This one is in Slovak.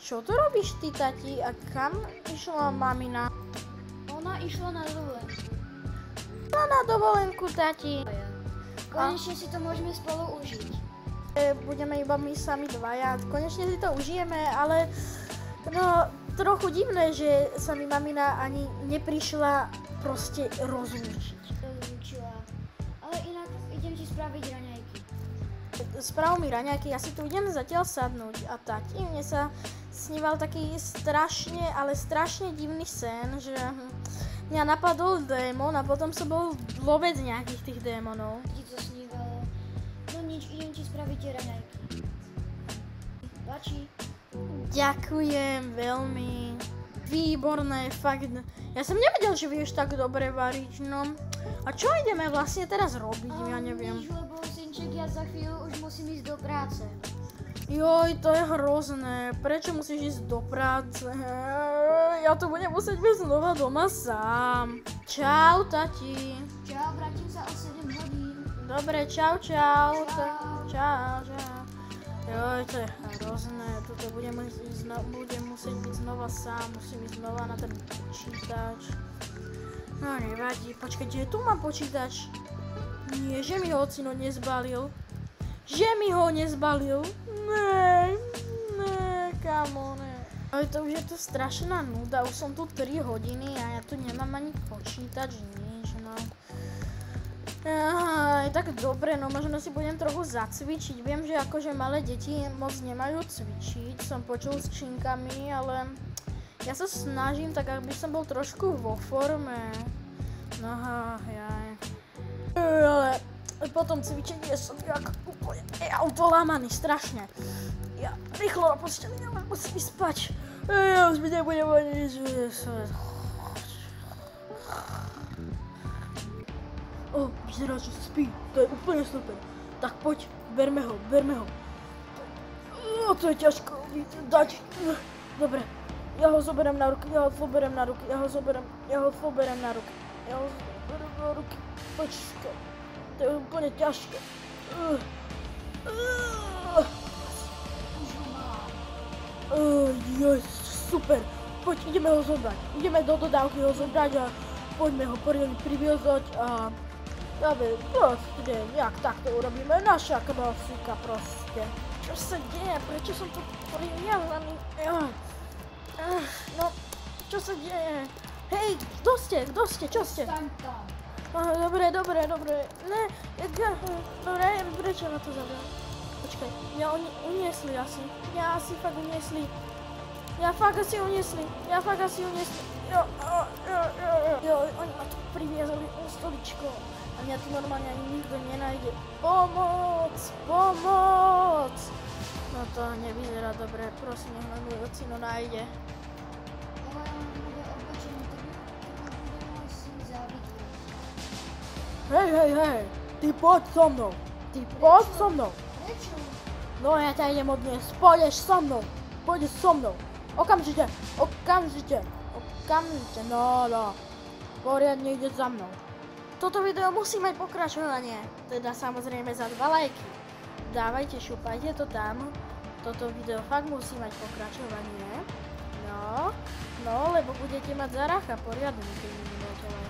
čo tu robíš ty, tati? A kam išla mamina? Ona išla na dovolenku. Na dovolenku, tati. Konečne si to môžeme spolu užiť. Budeme iba my sami dvaja. Konečne si to užijeme, ale no, trochu divné, že sa mi mamina ani neprišla proste rozlúčiť. Rozlúčila. Ale inak idem ti spraviť raňajky. Sprav mi raňajky, ja si tu idem zatiaľ sadnúť. A tati, mne sa sníval taký strašne, ale strašne divný sen, že mňa napadol démon a potom som bol lovec nejakých tých démonov. Ti to snívalo. No nič, idem ti spraviť tie raňajky. Páči? Ďakujem veľmi. Výborné, fakt. Ja som nevedel, že vieš tak dobre variť, no. A čo ideme vlastne teraz robiť, ja neviem. Nič, lebo synček, ja za chvíľu už musím ísť do práce. Joj, to je hrozné. Prečo musíš ísť do práce? Ja tu budem musieť byť znova doma sám. Čau, tati. Čau, vrátim sa o 7 hodín. Dobre, čau. Čau. Čau. Joj, to je hrozné. Tuto budem musieť byť znova sám. Musím ísť znova na ten počítač. No nevadí. Počkaj, kde tu mám počítač? Nie, že mi ho ocino nezbalil. Ne, kamo, ne. Ale to už je tu strašná nuda, už som tu 3 hodiny a ja tu nemám ani počítač, nič, no. Tak dobre, no možno si budem trochu zacvičiť. Viem, že akože malé deti moc nemajú cvičiť, som počul s činkami, ale ja sa snažím tak, aby som bol trošku vo forme. No jaj. Ale potom cvičenie som jak úplne autolámaný, strašne. Ja rýchlo na posteli, ja musím spať. Ja už mi nebudem ani nič. Vyzerá, že spí, to je úplne super. Tak poď, berme ho. To je ťažko dať. Dobre, ja ho zoberiem na ruky. Počkaj, to je úplne ťažké. Super, poď, ideme ho zobrať. Ideme do dodávky ho zobrať a poďme ho poriadne priviezať a proste, nejak takto urobíme. Naša klasika proste. Čo sa deje? Prečo som tu priviazaný? No, čo sa deje? Hej, kto ste? Čo ste? Staň tam. Dobre. Ne, prečo ma to zavrel? Počkaj, mňa oni uniesli asi. Ja fakt asi uniesli. Jo, oni ma tu priviazali stoličkou. A mňa tu normálne ani nikto nenájde. Pomoc! No to nevyzerá dobre, prosím, nech ma môj ocino nájde. Hej, ty poď so mnou. Prečo? No ja ťa idem odniesť, pôjdeš so mnou. Okamžite, no. Poriadne ide za mnou. Toto video musí mať pokračovanie, teda samozrejme za 2 lajky. Dávajte, šupajte to tam. Toto video fakt musí mať pokračovanie. No, lebo budete mať zaracha poriadne, keď mi budete lajkovať.